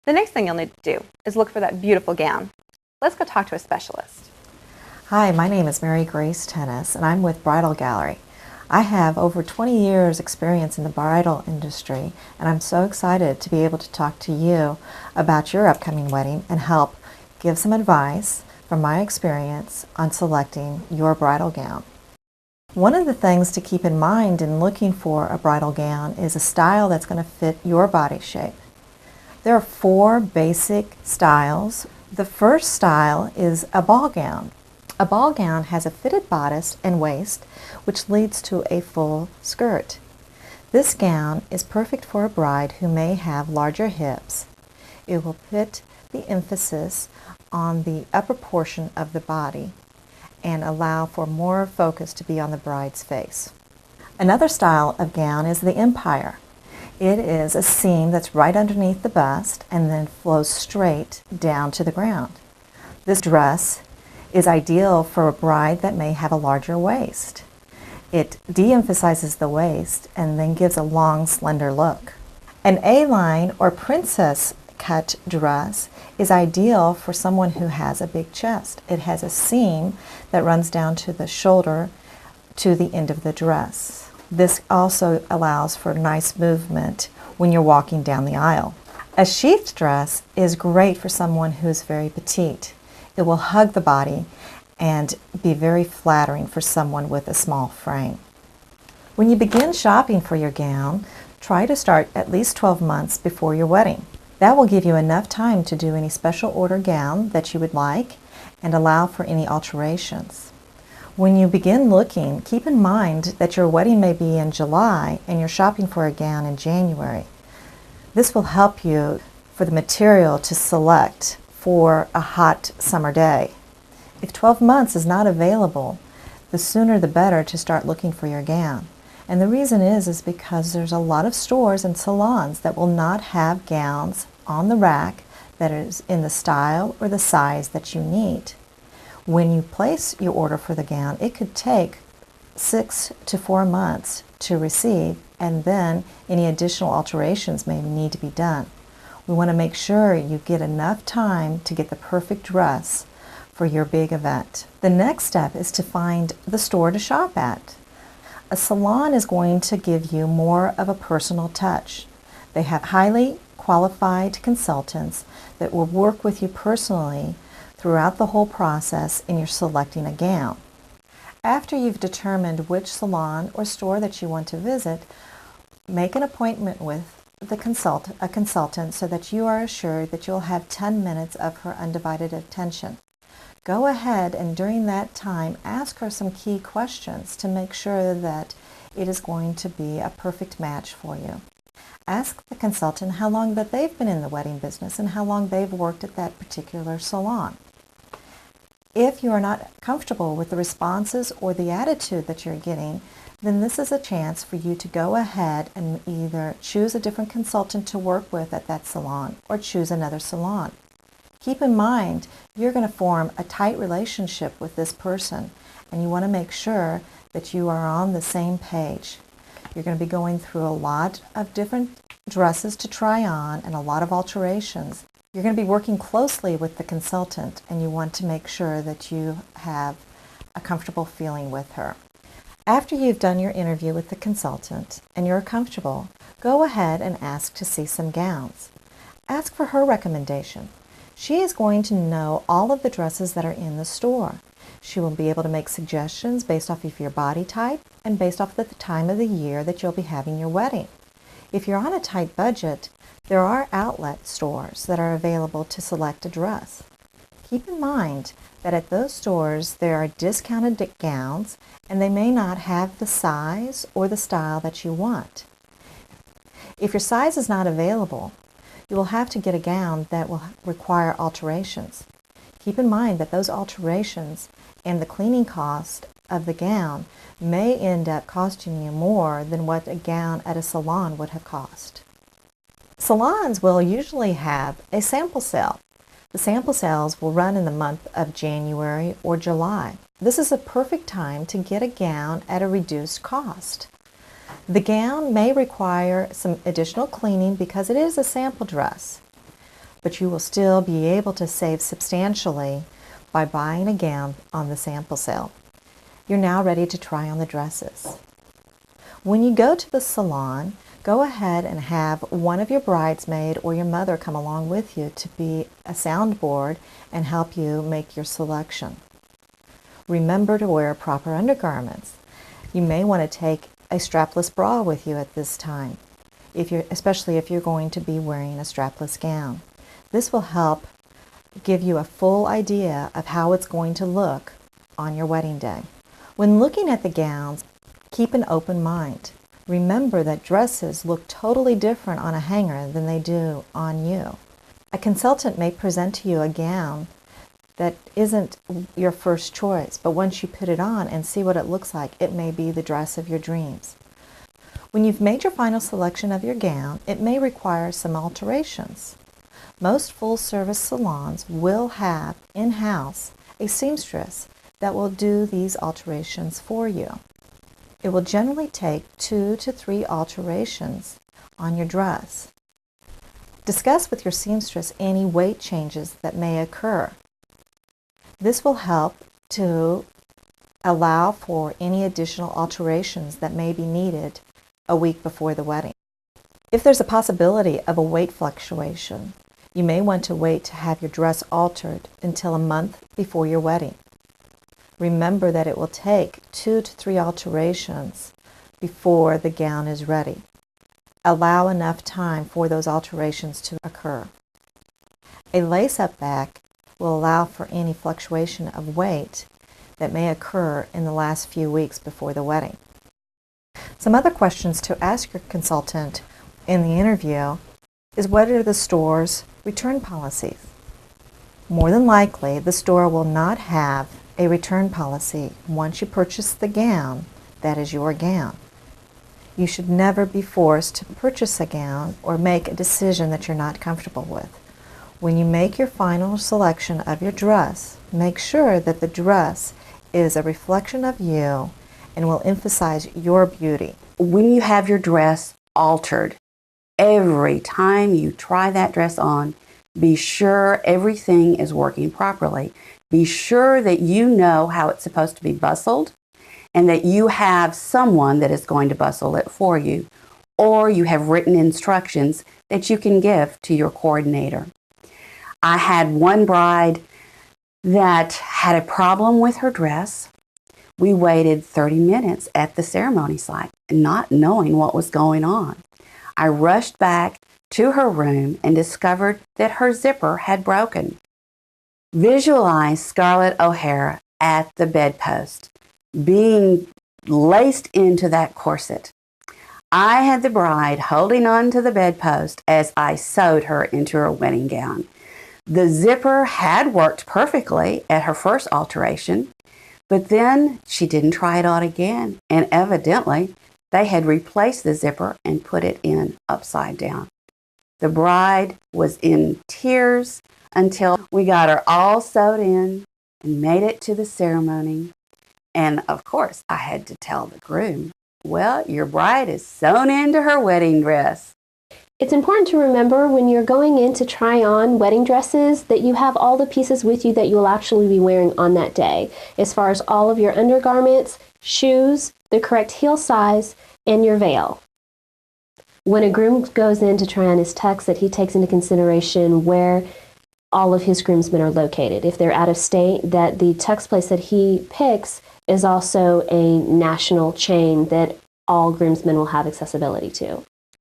The next thing you'll need to do is look for that beautiful gown. Let's go talk to a specialist. Hi, my name is Mary Grace Tennis, and I'm with Bridal Gallery. I have over 20 years experience in the bridal industry, and I'm so excited to be able to talk to you about your upcoming wedding and help give some advice from my experience on selecting your bridal gown. One of the things to keep in mind in looking for a bridal gown is a style that's going to fit your body shape. There are 4 basic styles. The first style is a ball gown. A ball gown has a fitted bodice and waist, which leads to a full skirt. This gown is perfect for a bride who may have larger hips. It will put the emphasis on the upper portion of the body and allow for more focus to be on the bride's face. Another style of gown is the empire. It is a seam that's right underneath the bust and then flows straight down to the ground. This dress is ideal for a bride that may have a larger waist. It de-emphasizes the waist and then gives a long, slender look. An A-line or princess cut dress is ideal for someone who has a big chest. It has a seam that runs down to the shoulder to the end of the dress. This also allows for nice movement when you're walking down the aisle. A sheath dress is great for someone who is very petite. It will hug the body and be very flattering for someone with a small frame. When you begin shopping for your gown, try to start at least 12 months before your wedding. That will give you enough time to do any special order gown that you would like and allow for any alterations. When you begin looking, keep in mind that your wedding may be in July and you're shopping for a gown in January. This will help you for the material to select for a hot summer day. If 12 months is not available, the sooner the better to start looking for your gown. And the reason is because there's a lot of stores and salons that will not have gowns on the rack that is in the style or the size that you need. When you place your order for the gown, it could take 6 to 4 months to receive, and then any additional alterations may need to be done. We want to make sure you get enough time to get the perfect dress for your big event. The next step is to find the store to shop at. A salon is going to give you more of a personal touch. They have highly qualified consultants that will work with you personally throughout the whole process in your selecting a gown. After you've determined which salon or store that you want to visit, make an appointment with a consultant so that you are assured that you'll have 10 minutes of her undivided attention. Go ahead and during that time ask her some key questions to make sure that it is going to be a perfect match for you. Ask the consultant how long that they've been in the wedding business and how long they've worked at that particular salon. If you are not comfortable with the responses or the attitude that you're getting, then this is a chance for you to go ahead and either choose a different consultant to work with at that salon or choose another salon. Keep in mind, you're going to form a tight relationship with this person, and you want to make sure that you are on the same page. You're going to be going through a lot of different dresses to try on and a lot of alterations. You're going to be working closely with the consultant, and you want to make sure that you have a comfortable feeling with her. After you've done your interview with the consultant and you're comfortable, go ahead and ask to see some gowns. Ask for her recommendation. She is going to know all of the dresses that are in the store. She will be able to make suggestions based off of your body type and based off of the time of the year that you'll be having your wedding. If you're on a tight budget, there are outlet stores that are available to select a dress. Keep in mind that at those stores there are discounted gowns and they may not have the size or the style that you want. If your size is not available, you will have to get a gown that will require alterations. Keep in mind that those alterations and the cleaning cost of the gown may end up costing you more than what a gown at a salon would have cost. Salons will usually have a sample sale. The sample sales will run in the month of January or July. This is a perfect time to get a gown at a reduced cost. The gown may require some additional cleaning because it is a sample dress. but you will still be able to save substantially by buying a gown on the sample sale. You're now ready to try on the dresses. When you go to the salon, go ahead and have one of your bridesmaid or your mother come along with you to be a soundboard and help you make your selection. Remember to wear proper undergarments. You may want to take a strapless bra with you at this time, especially if you're going to be wearing a strapless gown. This will help give you a full idea of how it's going to look on your wedding day. When looking at the gowns, keep an open mind. Remember that dresses look totally different on a hanger than they do on you. A consultant may present to you a gown that isn't your first choice, but once you put it on and see what it looks like, it may be the dress of your dreams. When you've made your final selection of your gown, it may require some alterations. Most full-service salons will have in-house a seamstress that will do these alterations for you. It will generally take 2 to 3 alterations on your dress. Discuss with your seamstress any weight changes that may occur. This will help to allow for any additional alterations that may be needed a week before the wedding. If there's a possibility of a weight fluctuation, you may want to wait to have your dress altered until a month before your wedding. Remember that it will take 2 to 3 alterations before the gown is ready. Allow enough time for those alterations to occur. A lace-up back will allow for any fluctuation of weight that may occur in the last few weeks before the wedding. Some other questions to ask your consultant in the interview is, what are the store's return policies? More than likely, the store will not have a return policy. Once you purchase the gown, that is your gown. You should never be forced to purchase a gown or make a decision that you're not comfortable with. When you make your final selection of your dress, make sure that the dress is a reflection of you and will emphasize your beauty. When you have your dress altered, every time you try that dress on, be sure everything is working properly. Be sure that you know how it's supposed to be bustled and that you have someone that is going to bustle it for you, or you have written instructions that you can give to your coordinator. I had one bride that had a problem with her dress. We waited 30 minutes at the ceremony site, not knowing what was going on. I rushed back to her room and discovered that her zipper had broken. Visualize Scarlett O'Hara at the bedpost, being laced into that corset. I had the bride holding on to the bedpost as I sewed her into her wedding gown. The zipper had worked perfectly at her first alteration, but then she didn't try it on again, and evidently they had replaced the zipper and put it in upside down. The bride was in tears until we got her all sewed in and made it to the ceremony. And of course, I had to tell the groom, well, your bride is sewn into her wedding dress. It's important to remember when you're going in to try on wedding dresses that you have all the pieces with you that you'll actually be wearing on that day, as far as all of your undergarments, shoes, the correct heel size, and your veil. When a groom goes in to try on his tux, that he takes into consideration where all of his groomsmen are located. If they're out of state, that the tux place that he picks is also a national chain that all groomsmen will have accessibility to.